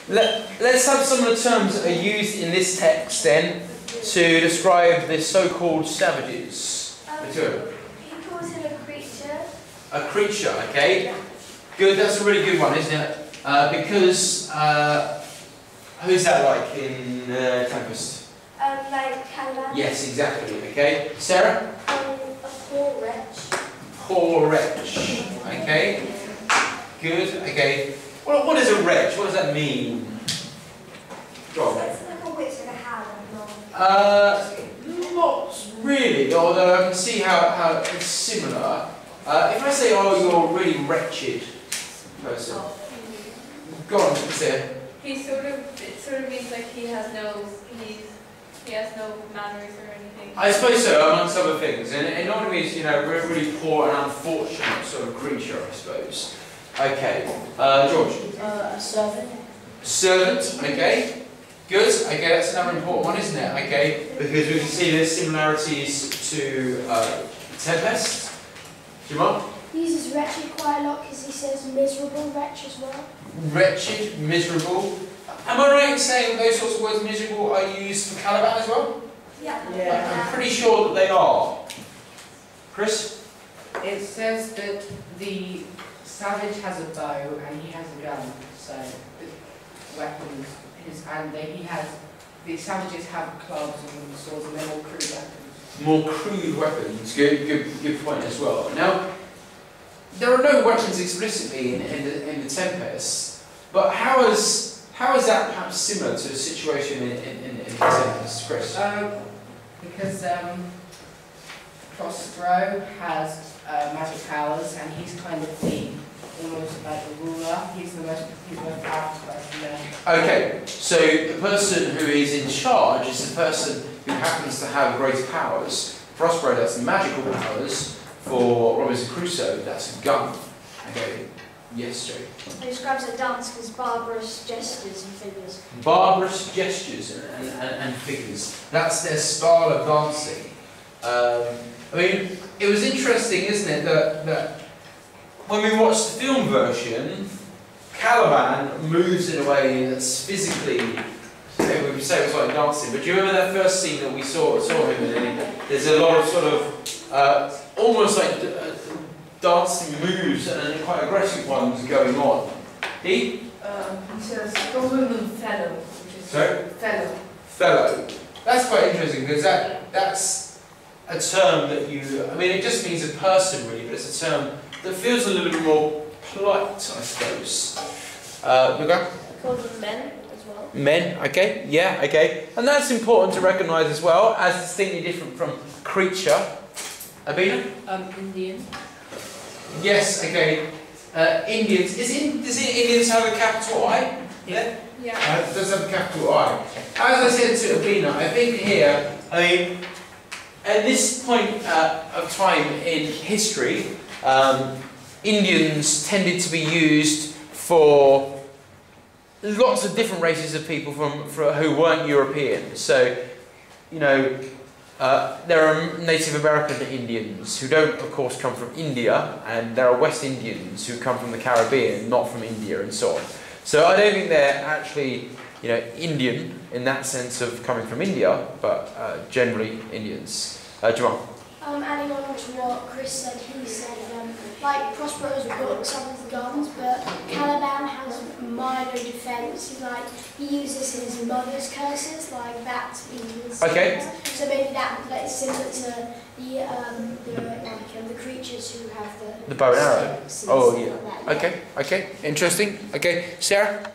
Let's have some of the terms that are used in this text then to describe the so-called savages. He calls him a creature. A creature, okay. Good, that's a really good one, isn't it? Because, who's that like in Tempest? Like Caliban. Yes, exactly, okay. Sarah? A poor wretch. Poor wretch, okay. Good, okay. Well, what is a wretch? What does that mean? Go on. It's like a witch and a hound. Not really, although I can see how it's similar. If I say, oh, you're a really wretched person. Go on, Sarah. It sort of means like he has no manners or anything. I suppose so, amongst other things. And it not means, you know, a really poor and unfortunate sort of creature, I suppose. Okay, George? A servant. Servant, okay. Good, okay, that's another important one, isn't it? Okay, because we can see there's similarities to Tempest. Jamal? He uses wretched quite a lot because he says miserable wretch as well. Wretched, miserable. Am I right in saying those sorts of words, miserable, are used for Caliban as well? Yeah. I'm pretty sure that they are. Chris? It says that the savage has a bow and he has a gun, so the weapons, the savages have clubs and swords and they're more crude weapons. More crude weapons, good point as well. Now, there are no weapons explicitly in the Tempest, but how is that perhaps similar to the situation in the Tempest, Chris? Because Prospero has magic powers and he's kind of almost like the ruler. He's the most powerful person there. Okay, so the person who is in charge is the person who happens to have greater powers. Prospero, that's the magical powers. For Robinson Crusoe, that's a gun. Okay, yes, Joe. He describes a dance because barbarous gestures and figures. Barbarous gestures and figures. That's their style of dancing. I mean, it was interesting, isn't it, that when we watched the film version, Caliban moves in a way that's physically, we would say it was like dancing, but do you remember that first scene that we saw him in? There's a lot of sort of, almost like dancing moves and quite aggressive ones going on. He says golden fellow, which is sorry? Fellow. Fellow. That's quite interesting because that's a term that I mean, it just means a person really, but it's a term that feels a little bit more polite, I suppose. Luca? I call them men as well. Men, okay, yeah, okay. And that's important to recognise as well, as distinctly different from creature. Abina? Indian. Yes, okay. Indians. Does Indians have a capital I? Yeah? Yeah. It does have a capital I. As I said to Abina, I think here, I mean, at this point of time in history, Indians tended to be used for lots of different races of people who weren't European. So, you know, there are Native American Indians who don't, of course, come from India, and there are West Indians who come from the Caribbean, not from India, and so on. So I don't think they're actually, you know, Indian in that sense of coming from India, but generally Indians. Jamal? Adding on to what Chris said, he said, like Prospero's got some of the guns, but Caliban has minor defense. He uses his mother's curses, like that to be his. Okay. So maybe that is similar to the creatures who have the bow and arrow. sticks Oh and yeah. stuff like that. Okay. Interesting. Okay, Sarah.